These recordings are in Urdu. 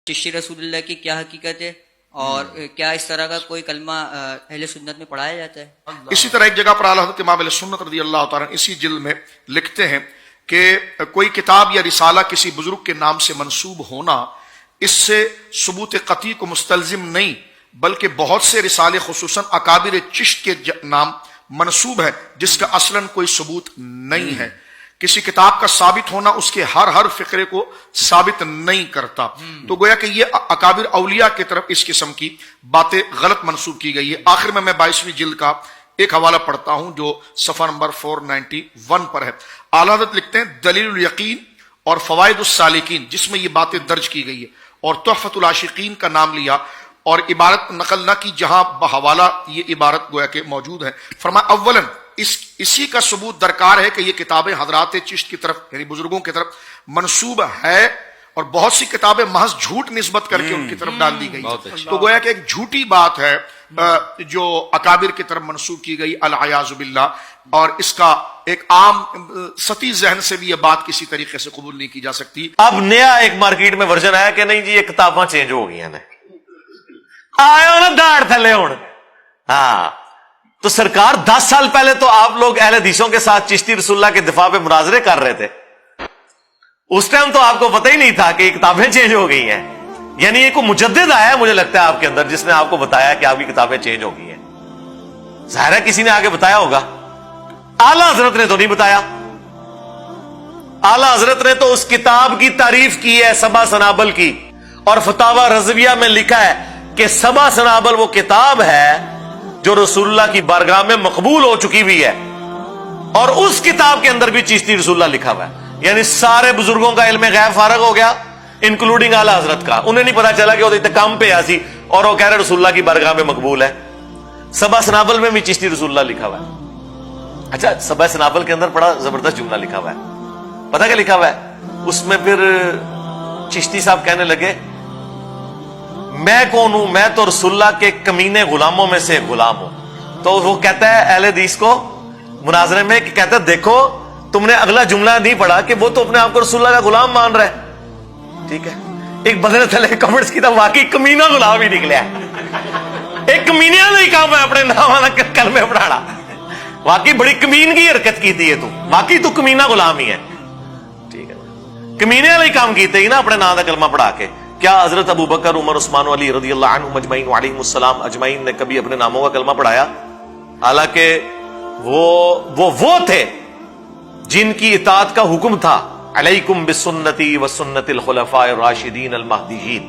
چشتی رسول اللہ کی کیا حقیقت ہے اور کیا اس طرح کا کوئی کلمہ اہل سنت میں پڑھایا جاتا ہے؟ اسی طرح ایک جگہ پر اعلیٰ حضرت امام علیہ سنت رضی اللہ تعالیٰ اسی جلد میں لکھتے ہیں کہ کوئی کتاب یا رسالہ کسی بزرگ کے نام سے منسوب ہونا اس سے ثبوت قطعی کو مستلزم نہیں، بلکہ بہت سے رسالے خصوصاً اکابر چشت کے نام منسوب ہے جس کا اصلاً کوئی ثبوت نہیں ہے۔ کسی کتاب کا ثابت ہونا اس کے ہر فقرے کو ثابت نہیں کرتا، تو گویا کہ یہ اکابر اولیاء کی طرف اس قسم کی باتیں غلط منسوب کی گئی ہے۔ آخر میں 22ویں جلد کا ایک حوالہ پڑھتا ہوں جو صفحہ نمبر 491 پر ہے۔ اعلیٰ حضرت لکھتے ہیں دلیل الیقین اور فوائد السالکین، جس میں یہ باتیں درج کی گئی ہے، اور تحفۃ العاشقین کا نام لیا اور عبارت نقل نہ کی جہاں بحوالہ یہ عبارت گویا کہ موجود ہے۔ فرمایا اولاً اسی کا ثبوت درکار ہے کہ یہ کتابیں حضرات چشت کی طرف یعنی بزرگوں کی طرف منسوب ہے، اور بہت سی کتابیں محض جھوٹ نسبت کر کے ان کی طرف ڈال دی گئی، تو گویا کہ ایک جھوٹی بات ہے جو اکابر کی طرف منسوب کی گئی العیاذ باللہ، اور اس کا ایک عام سطحی ذہن سے بھی یہ بات کسی طریقے سے قبول نہیں کی جا سکتی۔ اب نیا ایک مارکیٹ میں ورژن آیا کہ نہیں جی یہ کتاباں چینج ہو گئی ہیں، آیا نا داڑھ تھلے ہوں۔ ہاں تو سرکار 10 سال پہلے تو آپ لوگ اہل حدیثوں کے ساتھ چشتی رسول اللہ کے دفاع پہ مناظرے کر رہے تھے، اس ٹائم تو آپ کو پتہ ہی نہیں تھا کہ یہ کتابیں چینج ہو گئی ہیں، یعنی یہ کوئی مجدد آیا ہے مجھے لگتا ہے آپ کے اندر جس نے آپ کو بتایا کہ آپ کی کتابیں چینج ہو گئی ہیں۔ ظاہر ہے کسی نے آگے بتایا ہوگا، اعلیٰ حضرت نے تو نہیں بتایا۔ اعلیٰ حضرت نے تو اس کتاب کی تعریف کی ہے سبع سنابل کی، اور فتاوی رضویہ میں لکھا ہے کہ سبع سنابل وہ کتاب ہے جو رسول اللہ کی بارگاہ میں مقبول ہو چکی ہوئی ہے، اور اس کتاب کے اندر بھی چشتی رسول اللہ لکھا ہوا ہے، یعنی سارے بزرگوں کا علم غیب فارغ ہو گیا انکلوڈنگ اعلیٰ حضرت کا، انہیں نہیں پتا چلا کہ وہ اتقام پہ آسی اور وہ کہہ رہے رسول اللہ کی بارگاہ میں مقبول ہے۔ سبع سنابل میں بھی چشتی رسول اللہ لکھا ہوا ہے۔ اچھا سبع سنابل کے اندر بڑا زبردست جملہ لکھا ہوا ہے، پتہ کیا لکھا ہوا ہے اس میں؟ پھر چشتی صاحب کہنے لگے میں کون ہوں؟ میں تو رسول اللہ کے کمینے غلاموں میں سے غلام ہوں۔ تو وہ کہتا ہے اہل حدیث کو مناظرے میں کہ کہتا ہے دیکھو تم نے اگلا جملہ نہیں پڑھا کہ وہ تو اپنے آپ کو رسول اللہ کا غلام مان رہا ہے، ٹھیک ہے؟ ایک بدلے تھلے کمنٹس کی تھا واقعی کمینہ غلام ہی نکلیا ہے، ایک کمینے نہیں کام ہے اپنے نام والا کلمے پڑھانا، واقعی بڑی کمینگی حرکت کی تھی یہ، تو واقعی تو کمینہ غلام ہی ہے، ٹھیک ہے؟ کمینے والا ہی کام کیتے ہی نا اپنے نام کا کلمہ پڑھا کے۔ کیا حضرت ابو بکر عمر عثمان علی رضی اللہ عنہم اجمعین وعلیہم السلام اجمعین نے کبھی اپنے ناموں کا کلمہ پڑھایا؟ حالانکہ وہ تھے جن کی اطاعت کا حکم تھا علیکم بسنتی وسنت الخلفاء الراشدین المہدیین۔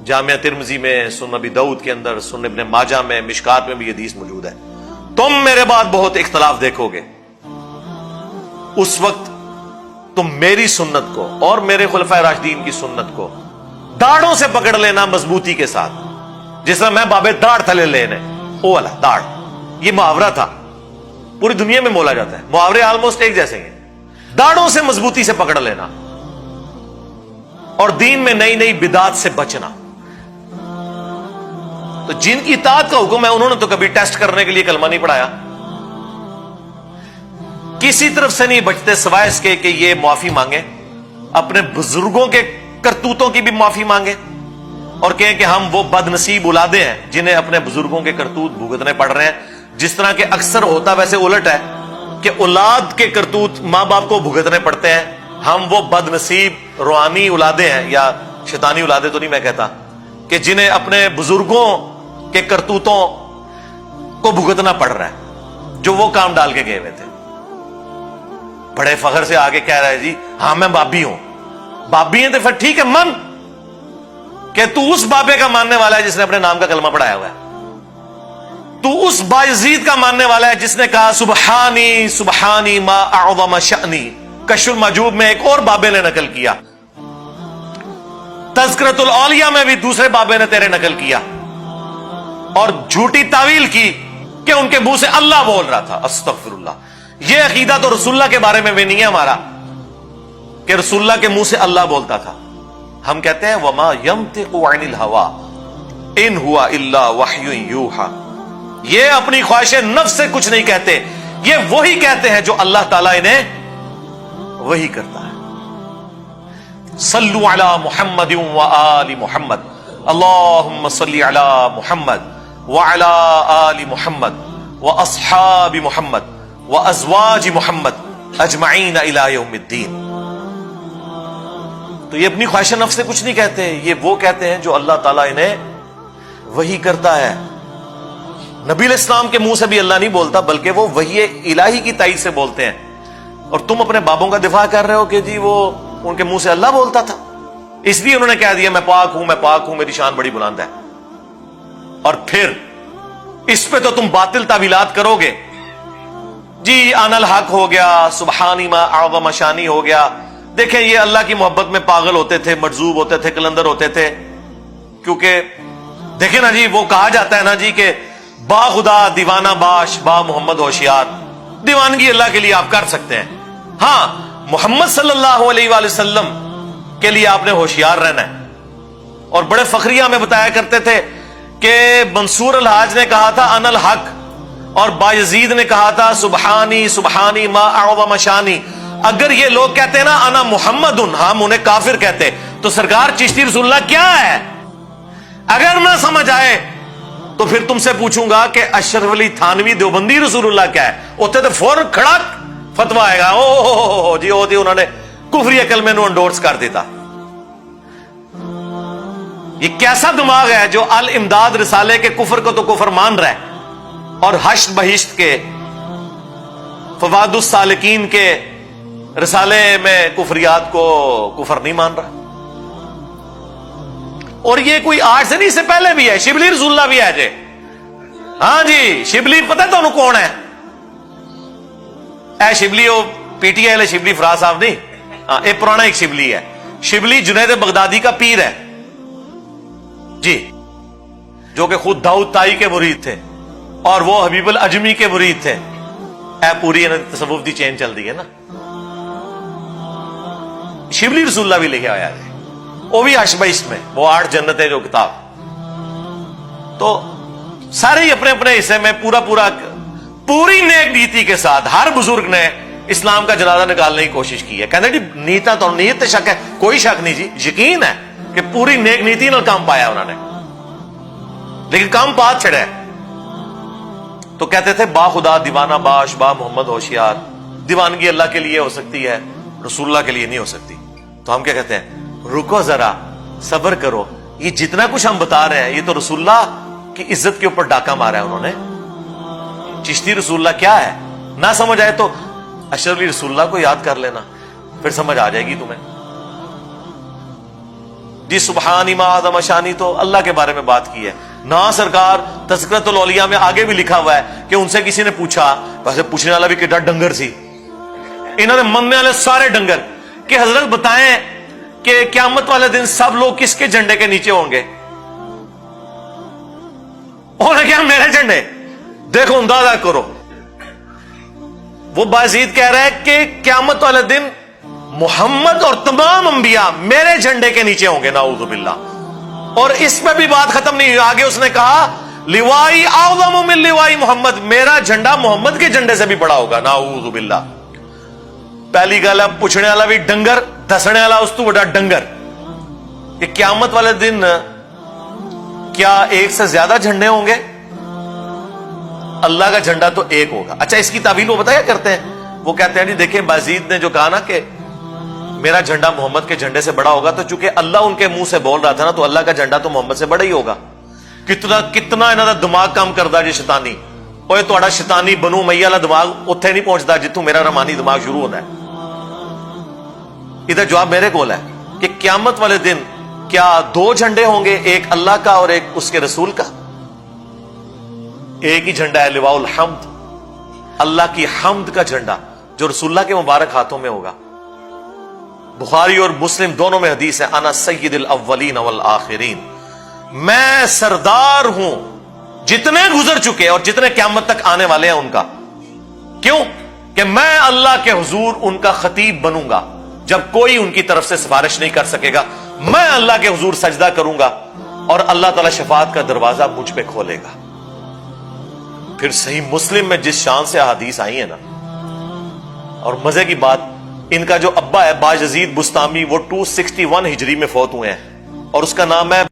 جامعہ ترمذی میں، سنن ابی داؤد کے اندر، سنن ابن ماجہ میں، مشکات میں بھی یہ حدیث موجود ہے۔ تم میرے بعد بہت اختلاف دیکھو گے، اس وقت تم میری سنت کو اور میرے خلفاء راشدین کی سنت کو داڑھوں سے پکڑ لینا مضبوطی کے ساتھ، جس طرح میں بابے داڑھ تھلے لینے، او والا داڑھ، یہ محاورہ تھا، پوری دنیا میں بولا جاتا ہے، محاورے آلموسٹ ایک جیسے ہیں۔ داڑھوں سے مضبوطی سے پکڑ لینا اور دین میں نئی نئی بدعات سے بچنا۔ تو جن کی اطاعت کا حکم ہے انہوں نے تو کبھی ٹیسٹ کرنے کے لیے کلمہ نہیں پڑھایا، کسی طرف سے نہیں بچتے سوائے اس کے کہ یہ معافی مانگے، اپنے بزرگوں کے کرتوتوں کی بھی معافی مانگے اور کہیں کہ ہم وہ بد نصیب اولادیں ہیں جنہیں اپنے بزرگوں کے کرتوت بھگتنے پڑ رہے ہیں، جس طرح کہ اکثر ہوتا ویسے الٹ ہے کہ اولاد کے کرتوت ماں باپ کو بھگتنے پڑتے ہیں، ہم وہ بد نصیب روحانی اولادیں ہیں یا شیطانی اولادیں تو نہیں میں کہتا، کہ جنہیں اپنے بزرگوں کے کرتوتوں کو بھگتنا پڑ رہا ہے جو وہ کام ڈال کے گئے ہوئے تھے۔ بڑے فخر سے آگے کہہ رہا ہے جی ہاں میں بابی ہوں، بابی ہیں تو پھر ٹھیک ہے من کہ تو اس بابے کا ماننے والا ہے جس نے اپنے نام کا کلمہ پڑھایا ہوا ہے، تو اس بایزید کا ماننے والا ہے جس نے کہا سبحانی سبحانی ما اعظم شأنی۔ کشف المحجوب میں ایک اور بابے نے نقل کیا، تذکرۃ الاولیاء میں بھی دوسرے بابے نے تیرے نقل کیا، اور جھوٹی تعویل کی کہ ان کے منہ سے اللہ بول رہا تھا۔ استغفر اللہ، یہ عقیدہ تو رسول اللہ کے بارے میں بھی نہیں ہے ہمارا کہ رسول اللہ کے منہ سے اللہ بولتا تھا۔ ہم کہتے ہیں وما ينطق عن الهوى ان هو الا وحی یوحى، یہ اپنی خواہش نفس سے کچھ نہیں کہتے، یہ وہی کہتے ہیں جو اللہ تعالیٰ انہیں وہی کرتا ہے۔ صلو علی محمد و آل محمد، اللہم صلی علی محمد وعلی آل محمد واصحاب محمد وازواج محمد اجمعین الی یوم الدین۔ تو یہ اپنی خواہش نفس سے کچھ نہیں کہتے، یہ وہ کہتے ہیں جو اللہ تعالیٰ انہیں وحی کرتا ہے۔ نبی علیہ السلام کے منہ سے بھی اللہ نہیں بولتا، بلکہ وہ وحی الہی کی تائید سے بولتے ہیں، اور تم اپنے بابوں کا دفاع کر رہے ہو کہ جی وہ ان کے منہ سے اللہ بولتا تھا، اس لیے انہوں نے کہہ دیا میں پاک ہوں، میں پاک ہوں، میری شان بڑی بلند ہے۔ اور پھر اس پہ تو تم باطل تعویلات کرو گے، جی ان الحق ہو گیا، سبحانی ما اعظم شانی ہو گیا۔ دیکھیں یہ اللہ کی محبت میں پاگل ہوتے تھے، مجذوب ہوتے تھے، کلندر ہوتے تھے، کیونکہ دیکھیں نا جی وہ کہا جاتا ہے نا جی کہ با خدا دیوانہ باش با محمد ہوشیار، دیوانگی اللہ کے لیے آپ کر سکتے ہیں، ہاں محمد صلی اللہ علیہ وآلہ وسلم کے لیے آپ نے ہوشیار رہنا ہے۔ اور بڑے فخریہ میں بتایا کرتے تھے کہ منصور الحاج نے کہا تھا ان الحق، اور بایزید نے کہا تھا سبحانی سبحانی ما اعظم شانی۔ اگر یہ لوگ کہتے ہیں نا انا محمد، ہم انہیں کافر کہتے، تو سرکار چشتی رسول اللہ کیا ہے؟ اگر نہ سمجھ آئے تو پھر تم سے پوچھوں گا کہ اشرف علی تھانوی دیوبندی رسول اللہ کیا ہے؟ اتنے تو فوراً کھڑا فتوا آئے گا، او جی او جی انہوں نے کفری عقل میں انڈورس کر دیتا۔ یہ کیسا دماغ ہے جو الامداد رسالے کے کفر کو تو کفر مان رہا ہے، اور حشر بہشت کے فواد السالکین کے رسالے میں کفریات کو کفر نہیں مان رہا۔ اور یہ کوئی آج سے نہیں، اس سے پہلے بھی ہے، شبلی رسول اللہ بھی ہے جی، ہاں جی شبلی پتہ ہے تمہیں کون ہے؟ اے شبلی وہ پی ٹی آئی والے شبلی فراز صاحب نہیں، ہاں یہ پرانا ایک شبلی ہے، شبلی جنید بغدادی کا پیر ہے جی، جو کہ خود داؤد تائی کے مرید تھے اور وہ حبیب العجمی کے مرید تھے۔ اے پوری تصوف دی چین چل رہی ہے نا، شبلی رسول اللہ بھی لکھے آیا ہے، وہ بھی اشبہشت میں، وہ 8 جنتیں جو کتاب۔ تو سارے ہی اپنے اپنے حصے میں پوری نیک نیتی کے ساتھ ہر بزرگ نے اسلام کا جنازہ نکالنے کی کوشش کی ہے۔ کہتے جی نیتا تو نیت شک ہے، کوئی شک نہیں جی، یقین ہے کہ پوری نیک نیتی نال کام پایا انہوں نے، لیکن کام پات چھڑے۔ تو کہتے تھے با خدا دیوانہ باش با محمد ہوشیار، دیوانگی اللہ کے لیے ہو سکتی ہے، رسول اللہ کے لیے نہیں ہو سکتی۔ تو ہم کیا کہتے ہیں، رکو ذرا صبر کرو، یہ جتنا کچھ ہم بتا رہے ہیں یہ تو رسول اللہ کی عزت کے اوپر ڈاکہ مارا ہے انہوں نے۔ چشتی رسول اللہ کیا ہے؟ نہ سمجھ آئے تو اشرف علی رسول اللہ کو یاد کر لینا، پھر سمجھ آ جائے گی تمہیں۔ جی سبحانی ما اعظم شانی تو اللہ کے بارے میں بات کی ہے نا سرکار۔ تذکرۃ الاولیاء میں آگے بھی لکھا ہوا ہے کہ ان سے کسی نے پوچھا، ویسے پوچھنے والا بھی کتنا ڈنگر سی، انہوں نے مننے والے سارے ڈنگر، کہ حضرت بتائیں کہ قیامت والے دن سب لوگ کس کے جھنڈے کے نیچے ہوں گے؟ انہوں نے کہا میرے جھنڈے۔ دیکھو اندازہ کرو، وہ بازید کہہ رہا ہے کہ قیامت والے دن محمد اور تمام انبیاء میرے جھنڈے کے نیچے ہوں گے، نعوذ باللہ۔ اور اس پہ بھی بات ختم نہیں ہوئی، آگے اس نے کہا لوائی اعظم من لوائی محمد، میرا جھنڈا محمد کے جھنڈے سے بھی بڑا ہوگا، نعوذ باللہ۔ پہلی گل ہے پوچھنے والا بھی ڈنگر، دسنے والا اس تو بڑا ڈنگر، کہ قیامت والے دن کیا ایک سے زیادہ جھنڈے ہوں گے؟ اللہ کا جھنڈا تو ایک ہوگا۔ اچھا اس کی تعویل وہ بتایا کرتے ہیں، وہ کہتے ہیں جی دیکھیں بازید نے جو کہا نا کہ میرا جھنڈا محمد کے جھنڈے سے بڑا ہوگا، تو چونکہ اللہ ان کے منہ سے بول رہا تھا نا، تو اللہ کا جھنڈا تو محمد سے بڑا ہی ہوگا۔ کتنا انہوں دا دماغ کام کردا جی شیطانی، اوے تہاڈا شیطانی بنو امیہ والا دماغ اوتھے نہیں پہنچدا جتوں میرا رحمانی دماغ شروع ہوتا ہے۔ ادھر جواب میرے کول ہے کہ قیامت والے دن کیا 2 جھنڈے ہوں گے، ایک اللہ کا اور ایک اس کے رسول کا؟ ایک ہی جھنڈا ہے، لواء الحمد، اللہ کی حمد کا جھنڈا، جو رسول اللہ کے مبارک ہاتھوں میں ہوگا۔ بخاری اور مسلم دونوں میں حدیث ہے، انا سید الاولین والآخرین، میں سردار ہوں جتنے گزر چکے اور جتنے قیامت تک آنے والے ہیں ان کا۔ کیوں؟ کہ میں اللہ کے حضور ان کا خطیب بنوں گا، جب کوئی ان کی طرف سے سفارش نہیں کر سکے گا، میں اللہ کے حضور سجدہ کروں گا اور اللہ تعالی شفاعت کا دروازہ مجھ پہ کھولے گا۔ پھر صحیح مسلم میں جس شان سے احادیث آئی ہیں نا، اور مزے کی بات ان کا جو ابا ہے باجزید بستامی وہ 261 ہجری میں فوت ہوئے ہیں اور اس کا نام ہے